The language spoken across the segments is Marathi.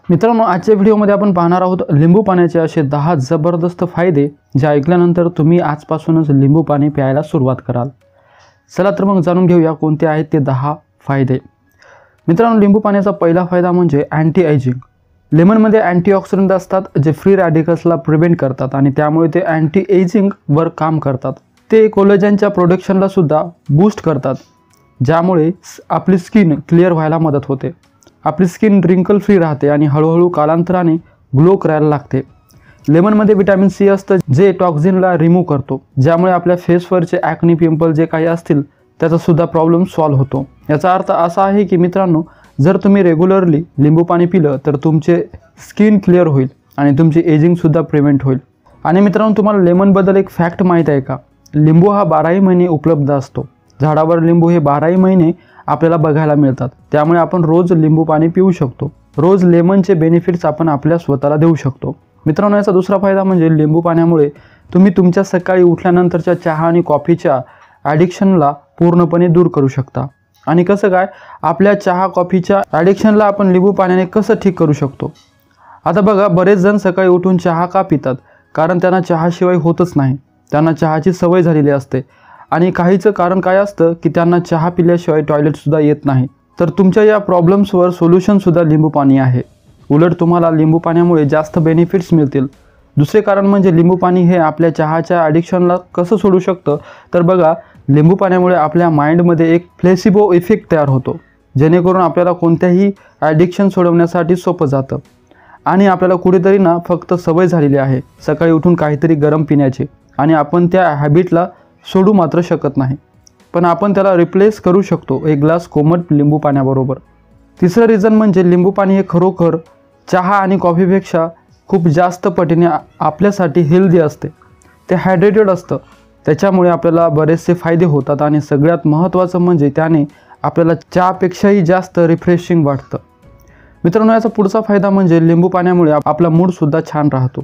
मित्रांनो, आजच्या व्हिडिओमध्ये आपण पाहणार आहोत लिंबू पाण्याचे असे 10 जबरदस्त फायदे जे ऐकल्यानंतर तुम्ही आजपासूनच लिंबू पाणी प्यायला सुरुवात कराल। चला तर मग जाणून घेऊया कोणते आहेत ते 10 फायदे। मित्रांनो, लिंबू पाण्याचा पहिला फायदा म्हणजे अँटी एजिंग। लेमनमध्ये अँटीऑक्सिडंट असतात जे फ्री रॅडिकल्सला प्रिव्हेंट करतात आणि त्यामुळे ते अँटी एजिंग वर काम करतात। ते कोलेजनच्या प्रोडक्शनला सुद्धा बूस्ट करतात, ज्यामुळे आपली स्किन क्लिअर व्हायला मदत होते। आपली स्किन रिंकल फ्री राहते आणि हळूहळू कालांतराने ग्लो करायला लागते। लेमनमध्ये व्हिटॅमिन सी असतं जे टॉक्झिनला रिमूव्ह करतो, ज्यामुळे आपल्या फेसवरचे ॲक्नी पिंपल जे काही असतील त्याचा सुद्धा प्रॉब्लेम सॉल्व्ह होतो। याचा अर्थ असा आहे की मित्रांनो, जर तुम्ही रेग्युलरली लिंबू पाणी पिलं तर तुमचे स्किन क्लिअर होईल आणि तुमची एजिंगसुद्धा प्रिव्हेंट होईल। आणि मित्रांनो, तुम्हाला लेमनबद्दल एक फॅक्ट माहीत आहे का? लिंबू हा 12ही महिने उपलब्ध असतो। झाडावर लिंबू हे 12ही महिने आपल्याला बघायला मिळतात, त्यामुळे आपण रोज लिंबू पाणी पिऊ शकतो। रोज लेमनचे बेनिफिट्स आपण आपल्या स्वतःला देऊ शकतो। मित्रांनो, याचा दुसरा फायदा म्हणजे लिंबू पाण्यामुळे तुम्ही तुमच्या सकाळी उठल्यानंतरच्या चहा आणि कॉफीच्या ॲडिक्शनला पूर्णपणे दूर करू शकता। आणि कसं काय? आपल्या चहा कॉफीच्या ॲडिक्शनला आपण लिंबू पाण्याने कसं ठीक करू शकतो? आता बघा, बरेच जण सकाळी उठून चहा का पितात? कारण त्यांना चहाशिवाय होतच नाही, त्यांना चहाची सवय झालेली असते। आणि काहीचं कारण काय असतं की त्यांना चहा पिल्याशिवाय टॉयलेटसुद्धा येत नाही। तर तुमच्या या प्रॉब्लेम्सवर सोल्युशनसुद्धा लिंबू पाणी आहे। उलट तुम्हाला लिंबू पाण्यामुळे जास्त बेनिफिट्स मिळतील। दुसरे कारण म्हणजे लिंबू पाणी हे आपल्या चहाच्या ॲडिक्शनला कसं सोडू शकतं? तर बघा, लिंबू पाण्यामुळे आपल्या माइंडमध्ये एक प्लेसिबो इफेक्ट तयार होतो, जेणेकरून आपल्याला कोणत्याही ॲडिक्शन सोडवण्यासाठी सोपं जातं। आणि आपल्याला कुठेतरी ना फक्त सवय झालेली आहे सकाळी उठून काहीतरी गरम पिण्याची, आणि आपण त्या हॅबिटला सोडू मात्र शकत नाही, पण आपण त्याला रिप्लेस करू शकतो एक ग्लास कोमट लिंबू पाण्याबरोबर। तिसरं रिझन म्हणजे लिंबू पाणी हे खरोखर चहा आणि कॉफीपेक्षा खूप जास्त पटीने आपल्यासाठी हेल्दी असते। ते हायड्रेटेड असतं, त्याच्यामुळे आपल्याला बरेचसे फायदे होतात आणि सगळ्यात महत्त्वाचं म्हणजे त्याने आपल्याला चहापेक्षाही जास्त रिफ्रेशिंग वाटतं। मित्रांनो, याचा पुढचा फायदा म्हणजे लिंबू पाण्यामुळे आपला मूडसुद्धा छान राहतो।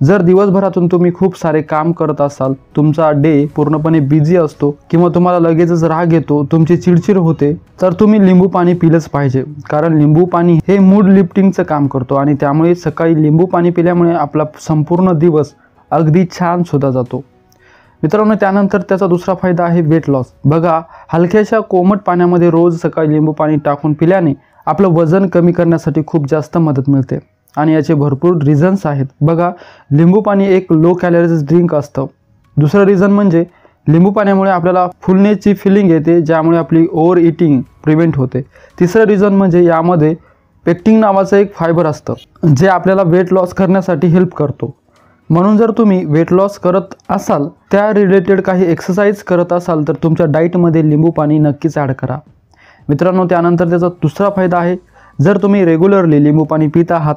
जर दिवसभरातून तुम्ही खूप सारे काम करत असाल, तुमचा डे पूर्णपणे बिझी असतो किंवा तुम्हाला लगेचच राग येतो, तुमची चिडचिड होते, तर तुम्ही लिंबू पाणी पिलंच पाहिजे। कारण लिंबू पाणी हे मूड लिफ्टिंगचं काम करतो आणि त्यामुळे सकाळी लिंबू पाणी पिल्यामुळे आपला संपूर्ण दिवस अगदी छान सुद्धा जातो। मित्रांनो, त्यानंतर त्याचा दुसरा फायदा आहे वेट लॉस। बघा, हलक्याशा कोमट पाण्यामध्ये रोज सकाळी लिंबू पाणी टाकून पिल्याने आपलं वजन कमी करण्यासाठी खूप जास्त मदत मिळते आणि याचे भरपूर रिझन्स आहेत। बघा, लिंबू पाणी एक लो कॅलरीज ड्रिंक असतं। दुसरं रिझन म्हणजे लिंबू पाण्यामुळे आपल्याला फुलनेसची फिलिंग येते, ज्यामुळे आपली ओव्हर इटिंग प्रिव्हेंट होते। तिसरं रिझन म्हणजे यामध्ये पेक्टिन नावाचं एक फायबर असतं जे आपल्याला वेट लॉस करण्यासाठी हेल्प करतो। म्हणून जर तुम्ही वेट लॉस करत असाल, त्या रिलेटेड काही एक्सरसाइज करत असाल, तर तुमच्या डाईटमध्ये लिंबू पाणी नक्कीच ॲड करा। मित्रांनो, त्यानंतर त्याचा दुसरा फायदा आहे, जर तुम्ही रेग्युलरली लिंबू पाणी पित आहात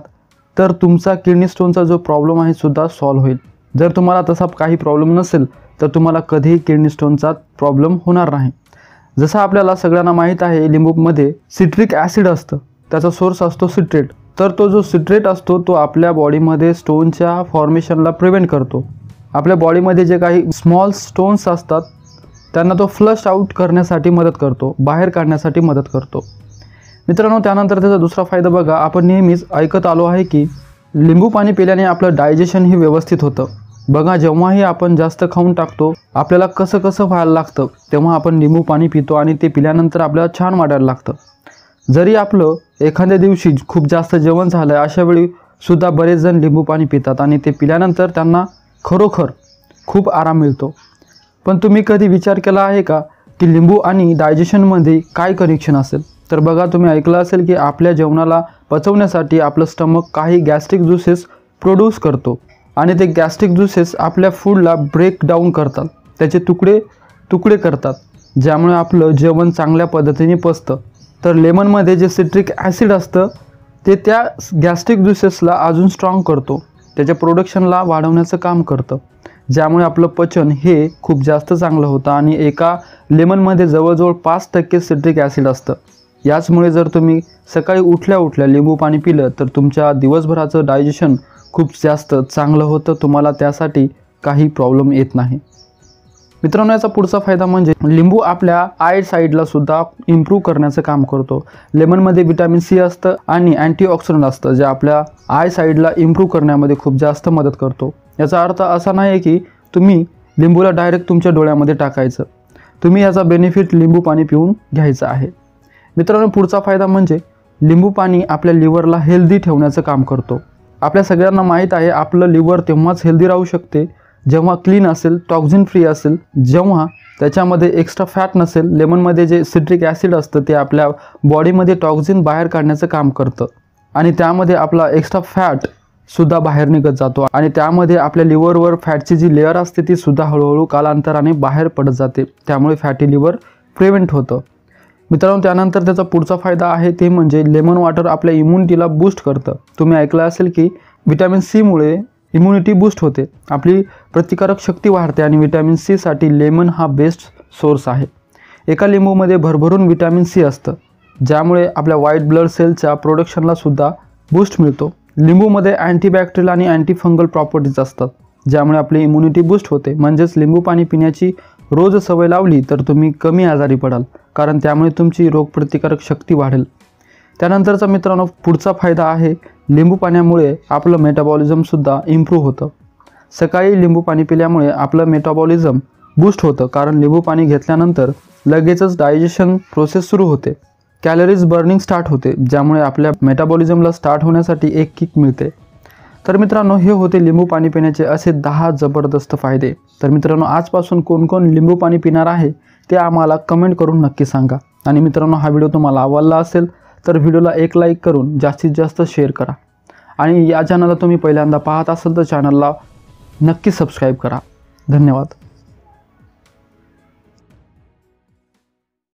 तर तुमचा किडनी स्टोनचा जो प्रॉब्लेम आहे सुद्धा सॉल्व्ह होईल। जर तुम्हाला तसा काही प्रॉब्लेम नसेल तर तुम्हाला कधीही किडनी स्टोनचा प्रॉब्लेम होणार नाही। जसं आपल्याला सगळ्यांना माहीत आहे, लिंबूमध्ये सिट्रिक ॲसिड असतं, त्याचा सोर्स असतो सिट्रेट। तर तो जो सिट्रेट असतो तो आपल्या बॉडीमध्ये स्टोनच्या फॉर्मेशनला प्रिव्हेंट करतो। आपल्या बॉडीमध्ये जे काही स्मॉल स्टोन्स असतात त्यांना तो फ्लश आउट करण्यासाठी मदत करतो, बाहेर काढण्यासाठी मदत करतो। मित्रांनो, त्यानंतर त्याचा दुसरा फायदा बघा, आपण नेहमीच ऐकत आलो आहे की लिंबू पाणी पिल्याने आपलं डायजेशन ही व्यवस्थित होतं। बघा, जेव्हाही आपण जास्त खाऊन टाकतो, आपल्याला कसं व्हायला लागतं, तेव्हा आपण लिंबू पाणी पितो आणि ते पिल्यानंतर आपल्याला छान वाटायला लागतं। जरी आपलं एखाद्या दिवशी खूप जास्त जेवण झालं, अशा वेळी सुद्धा बरेच जण लिंबू पाणी पितात आणि ते पिल्यानंतर त्यांना खरोखर खूप आराम मिळतो। पण तुम्ही कधी विचार केला आहे का की लिंबू आणि डायजेशनमध्ये काय कनेक्शन असेल? तर बघा, तुम्ही ऐकलं असेल की आपल्या जेवणाला पचवण्यासाठी आपलं स्टमक काही गॅस्ट्रिक ज्युसेस प्रोड्यूस करतो आणि ते गॅस्ट्रिक ज्युसेस आपल्या फूडला ब्रेक डाऊन करतात, त्याचे तुकडे करतात, ज्यामुळे आपलं जेवण चांगल्या पद्धतीने पचतं। तर लेमनमध्ये जे सिट्रिक ॲसिड असतं ते त्या गॅस्ट्रिक ज्युसेसला अजून स्ट्रॉंग करतो, त्याच्या प्रोडक्शनला वाढवण्याचं काम करतं, ज्यामुळे आपलं पचन हे खूप जास्त चांगलं होतं। आणि एका लेमनमध्ये जवळजवळ 5% सिट्रिक ॲसिड असतं। याचमुळे जर तुम्ही सकाळी उठल्या लिंबू पाणी पिलं तर तुमच्या दिवसभराचं डायजेशन खूप जास्त चांगलं होतं, तुम्हाला त्यासाठी काही प्रॉब्लेम येत नाही। मित्रांनो, याचा पुढचा फायदा म्हणजे लिंबू आपल्या आय साईडला सुद्धा इम्प्रूव्ह करण्याचं काम करतो. लेमनमध्ये विटॅमिन सी असतं आणि अँटीऑक्सिडंट असतं, जे आपल्या आय साईडला इम्प्रूव्ह करण्यामध्ये खूप जास्त मदत करतो. याचा अर्थ असा नाही की तुम्ही लिंबूला डायरेक्ट तुमच्या डोळ्यामध्ये टाकायचं. तुम्ही याचा बेनिफिट लिंबू पाणी पिऊन घ्यायचं आहे. मित्रांनो, पुढचा फायदा म्हणजे लिंबू पाणी आपल्या लिव्हरला हेल्दी ठेवण्याचं काम करतो. आपल्या सगळ्यांना माहीत आहे, आपलं लिव्हर तेव्हाच हेल्दी राहू शकते जेव्हा क्लीन असेल, टॉक्झिन फ्री असेल, जेव्हा त्याच्यामध्ये एक्स्ट्रा फॅट नसेल. लेमनमध्ये जे सिट्रिक ॲसिड असतं ते आपल्या बॉडीमध्ये टॉक्झिन बाहेर काढण्याचं काम करतं आणि त्यामध्ये आपला एक्स्ट्रा फॅटसुद्धा बाहेर निघत जातो आणि त्यामध्ये आपल्या लिव्हरवर फॅटची जी लेअर असते ती सुद्धा हळूहळू कालांतराने बाहेर पडत जाते. त्यामुळे फॅटी लिव्हर प्रिव्हेंट होतं. मित्रांनो, त्यानंतर त्याचा पुढचा फायदा आहे ते म्हणजे लेमन वॉटर आपल्या इम्युनिटीला बूस्ट करतं. तुम्ही ऐकलं असेल की विटॅमिन सीमुळे इम्युनिटी बूस्ट होते, आपली प्रतिकारक शक्ती वाढते आणि विटॅमिन सीसाठी लेमन हा बेस्ट सोर्स आहे. एका लिंबूमध्ये भरभरून विटॅमिन सी असतं, ज्यामुळे आपल्या व्हाईट ब्लड सेलच्या प्रोडक्शनला सुद्धा बूस्ट मिळतो. लिंबूमध्ये अँटीबॅक्टेरियल आणि अँटीफंगल प्रॉपर्टीज असतात, ज्यामुळे आपली इम्युनिटी बूस्ट होते. म्हणजेच लिंबू पाणी पिण्याची रोज सवय लावली तर तुम्ही कमी आजारी पडाल, कारण त्यामुळे तुमची रोगप्रतिकारक शक्ती वाढेल. त्यानंतरचा मित्रांनो पुढचा फायदा आहे, लिंबू पाण्यामुळे आपलं मेटाबॉलिझमसुद्धा इम्प्रूव्ह होतं. सकाळी लिंबू पाणी पिल्यामुळे आपलं मेटाबॉलिझम बूस्ट होतं, कारण लिंबू पाणी घेतल्यानंतर लगेचच डायजेशन प्रोसेस सुरू होते. कॅलरीज बर्निंग स्टार्ट होते, ज्यामुळे आपल्या मेटाबॉलिझमला स्टार्ट होण्यासाठी एक किक मिळते. तर मित्रांनो, हे होते लिंबू पाणी पिण्याचे असे 10 जबरदस्त फायदे. तर मित्रांनो, आजपासून कोण कोण लिंबू पाणी पिणार आहे ते आम्हाला कमेंट करून नक्की सांगा. आणि मित्रांनो, हा व्हिडिओ तुम्हाला आवडला असेल तर व्हिडिओला एक लाईक करून जास्तीत जास्त शेअर करा. आणि या चॅनलला तुम्ही पहिल्यांदा पाहत असाल तर चॅनलला नक्की सबस्क्राईब करा. धन्यवाद.